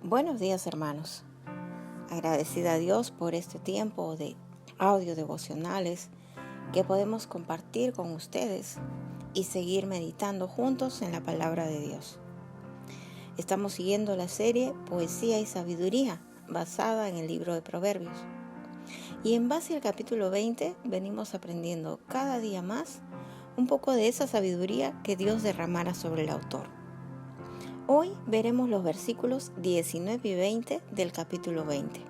Buenos días, hermanos. Agradecida a Dios por este tiempo de audio devocionales que podemos compartir con ustedes y seguir meditando juntos en la palabra de Dios. Estamos siguiendo la serie Poesía y Sabiduría basada en el libro de Proverbios. Y en base al capítulo 20 venimos aprendiendo cada día más un poco de esa sabiduría que Dios derramara sobre el autor. Hoy veremos los versículos 19 y 20 del capítulo 20.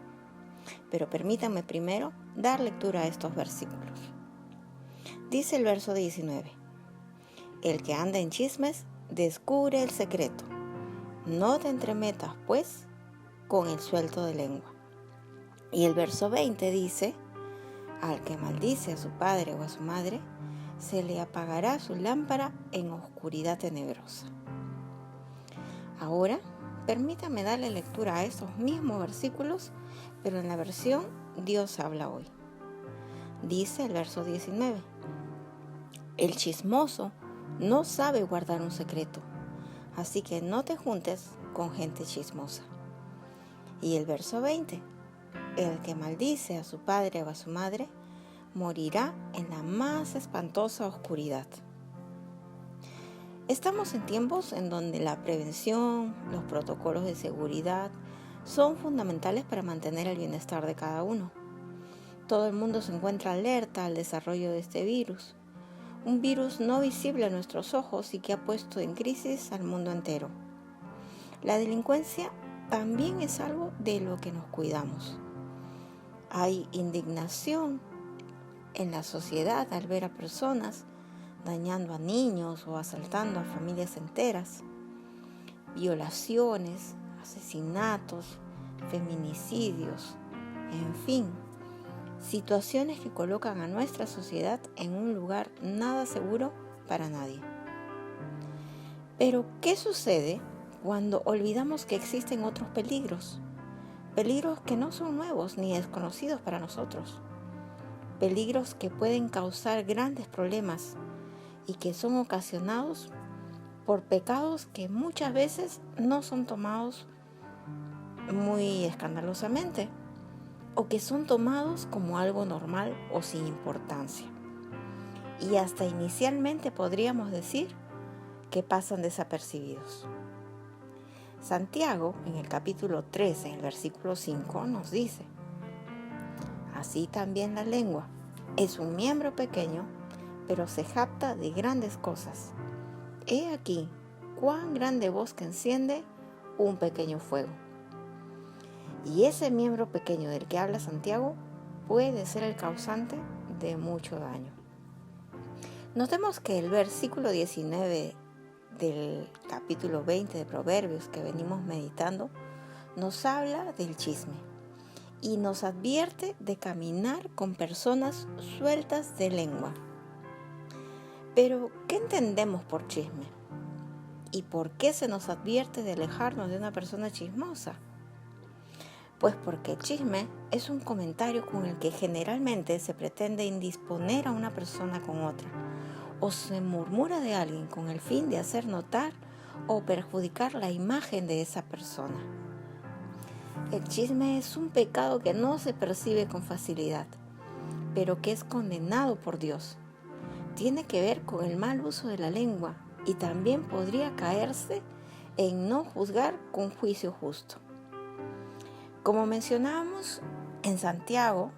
Pero permítanme primero dar lectura a estos versículos. Dice el verso 19: El que anda en chismes descubre el secreto. No te entremetas, pues, con el suelto de lengua. Y el verso 20 dice: Al que maldice a su padre o a su madre, se le apagará su lámpara en oscuridad tenebrosa. Ahora, permítame darle lectura a estos mismos versículos, pero en la versión Dios habla hoy. Dice el verso 19: El chismoso no sabe guardar un secreto, así que no te juntes con gente chismosa. Y el verso 20: El que maldice a su padre o a su madre, morirá en la más espantosa oscuridad. Estamos en tiempos en donde la prevención, los protocolos de seguridad son fundamentales para mantener el bienestar de cada uno. Todo el mundo se encuentra alerta al desarrollo de este virus, un virus no visible a nuestros ojos y que ha puesto en crisis al mundo entero. La delincuencia también es algo de lo que nos cuidamos. Hay indignación en la sociedad al ver a personas dañando a niños o asaltando a familias enteras, violaciones, asesinatos, feminicidios, en fin, situaciones que colocan a nuestra sociedad en un lugar nada seguro para nadie. Pero, ¿qué sucede cuando olvidamos que existen otros peligros? Peligros que no son nuevos ni desconocidos para nosotros. Peligros que pueden causar grandes problemas y que son ocasionados por pecados que muchas veces no son tomados muy escandalosamente o que son tomados como algo normal o sin importancia. Y hasta inicialmente podríamos decir que pasan desapercibidos. Santiago, en el capítulo 13, en el versículo 5, nos dice: Así también la lengua es un miembro pequeño, pero se jacta de grandes cosas. He aquí cuán grande bosque enciende un pequeño fuego. Y ese miembro pequeño del que habla Santiago puede ser el causante de mucho daño. Notemos que el versículo 19 del capítulo 20 de Proverbios que venimos meditando nos habla del chisme y nos advierte de caminar con personas sueltas de lengua. Pero, ¿qué entendemos por chisme? ¿Y por qué se nos advierte de alejarnos de una persona chismosa? Pues porque el chisme es un comentario con el que generalmente se pretende indisponer a una persona con otra, o se murmura de alguien con el fin de hacer notar o perjudicar la imagen de esa persona. El chisme es un pecado que no se percibe con facilidad, pero que es condenado por Dios. Tiene que ver con el mal uso de la lengua y también podría caerse en no juzgar con juicio justo. Como mencionábamos, en Santiago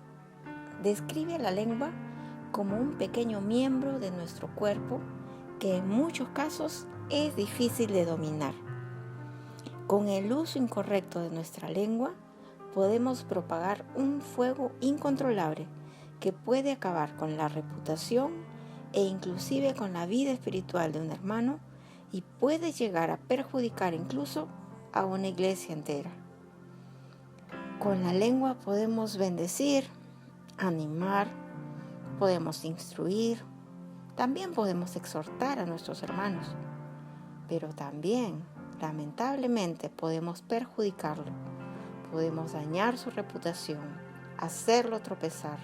describe a la lengua como un pequeño miembro de nuestro cuerpo que en muchos casos es difícil de dominar. Con el uso incorrecto de nuestra lengua podemos propagar un fuego incontrolable que puede acabar con la reputación e inclusive con la vida espiritual de un hermano y puede llegar a perjudicar incluso a una iglesia entera. Con la lengua podemos bendecir, animar, podemos instruir, también podemos exhortar a nuestros hermanos, pero también, lamentablemente, podemos perjudicarlo, podemos dañar su reputación, hacerlo tropezar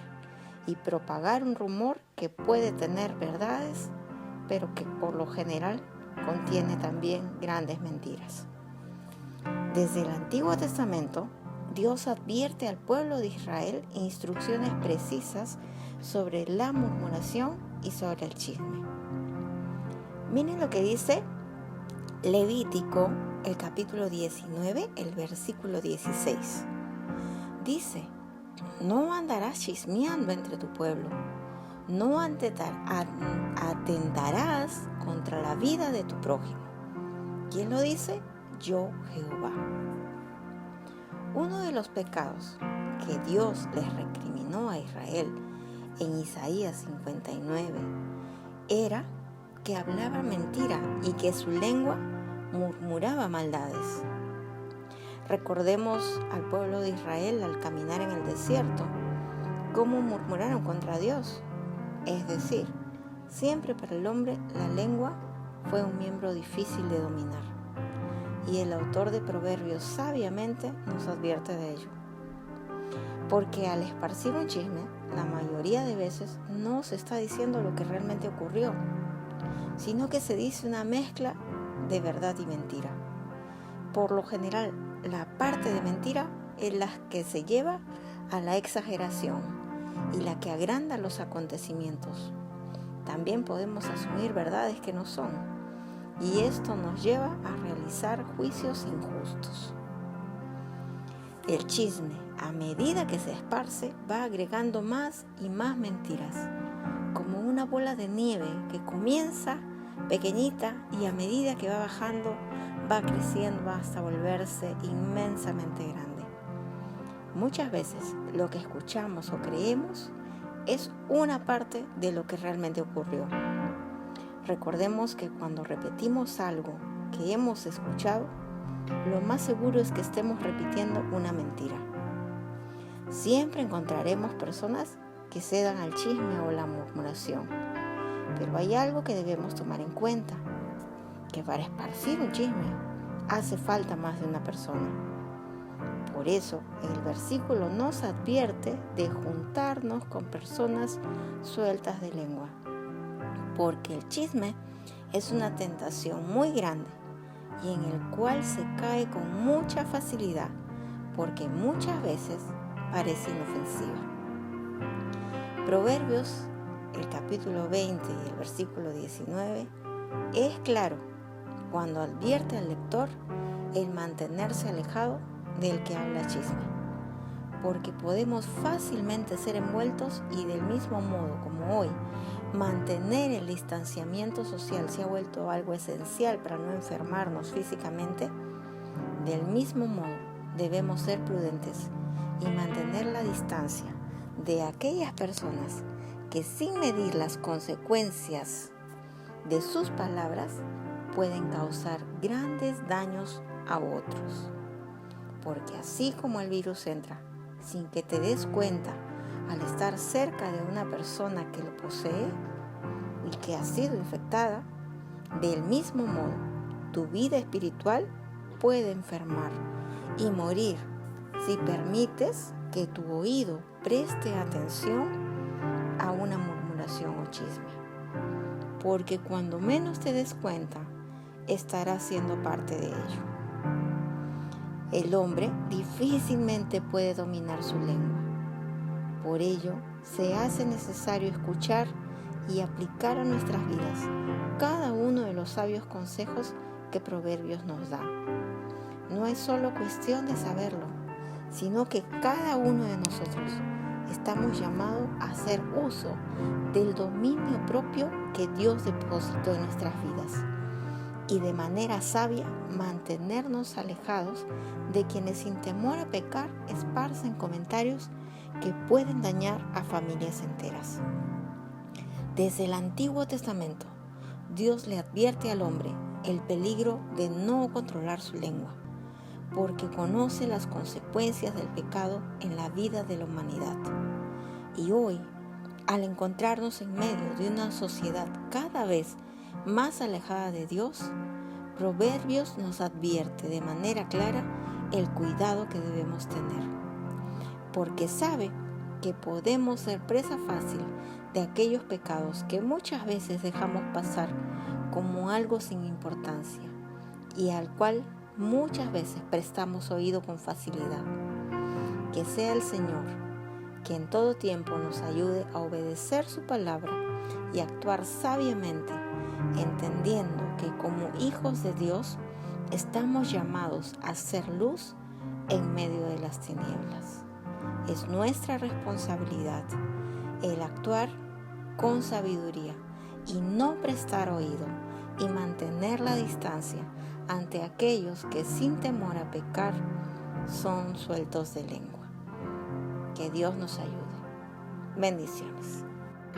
y propagar un rumor que puede tener verdades, pero que por lo general contiene también grandes mentiras. Desde el Antiguo Testamento, Dios advierte al pueblo de Israel instrucciones precisas sobre la murmuración y sobre el chisme. Miren lo que dice Levítico, el capítulo 19, el versículo 16. Dice: no andarás chismeando entre tu pueblo, no atentarás contra la vida de tu prójimo. ¿Quién lo dice? Yo, Jehová. Uno de los pecados que Dios les recriminó a Israel en Isaías 59 era que hablaba mentira y que su lengua murmuraba maldades. Recordemos al pueblo de Israel al caminar en el desierto, cómo murmuraron contra Dios. Es decir, siempre para el hombre la lengua fue un miembro difícil de dominar. Y el autor de Proverbios sabiamente nos advierte de ello. Porque al esparcir un chisme, la mayoría de veces no se está diciendo lo que realmente ocurrió, sino que se dice una mezcla de verdad y mentira. Por lo general, la parte de mentira es la que se lleva a la exageración y la que agranda los acontecimientos. También podemos asumir verdades que no son, y esto nos lleva a realizar juicios injustos. El chisme, a medida que se esparce, va agregando más y más mentiras, como una bola de nieve que comienza pequeñita y a medida que va bajando, va creciendo hasta volverse inmensamente grande. Muchas veces lo que escuchamos o creemos es una parte de lo que realmente ocurrió. Recordemos que cuando repetimos algo que hemos escuchado, lo más seguro es que estemos repitiendo una mentira. Siempre encontraremos personas que cedan al chisme o la murmuración, pero hay algo que debemos tomar en cuenta, que para esparcir un chisme hace falta más de una persona. Por eso el versículo nos advierte de juntarnos con personas sueltas de lengua, porque el chisme es una tentación muy grande y en el cual se cae con mucha facilidad, porque muchas veces parece inofensiva. Proverbios, el capítulo 20 y el versículo 19, es claro cuando advierte al lector el mantenerse alejado del que habla chisme, porque podemos fácilmente ser envueltos y del mismo modo como hoy mantener el distanciamiento social se ha vuelto algo esencial para no enfermarnos físicamente, del mismo modo debemos ser prudentes y mantener la distancia de aquellas personas que sin medir las consecuencias de sus palabras pueden causar grandes daños a otros. Porque así como el virus entra sin que te des cuenta al estar cerca de una persona que lo posee y que ha sido infectada, del mismo modo tu vida espiritual puede enfermar y morir si permites que tu oído preste atención a una murmuración o chisme. Porque cuando menos te des cuenta, estarás siendo parte de ello. El hombre difícilmente puede dominar su lengua. Por ello, se hace necesario escuchar y aplicar a nuestras vidas cada uno de los sabios consejos que Proverbios nos da. No es solo cuestión de saberlo, sino que cada uno de nosotros estamos llamados a hacer uso del dominio propio que Dios depositó en nuestras vidas y de manera sabia mantenernos alejados de quienes sin temor a pecar esparcen comentarios que pueden dañar a familias enteras. Desde el Antiguo Testamento, Dios le advierte al hombre el peligro de no controlar su lengua, porque conoce las consecuencias del pecado en la vida de la humanidad. Y hoy, al encontrarnos en medio de una sociedad cada vez más alejada de Dios, Proverbios nos advierte de manera clara el cuidado que debemos tener, porque sabe que podemos ser presa fácil de aquellos pecados que muchas veces dejamos pasar como algo sin importancia y al cual muchas veces prestamos oído con facilidad. Que sea el Señor que en todo tiempo nos ayude a obedecer su palabra y actuar sabiamente, entendiendo que como hijos de Dios estamos llamados a ser luz en medio de las tinieblas. Es nuestra responsabilidad el actuar con sabiduría y no prestar oído y mantener la distancia ante aquellos que sin temor a pecar son sueltos de lengua. Que Dios nos ayude. Bendiciones.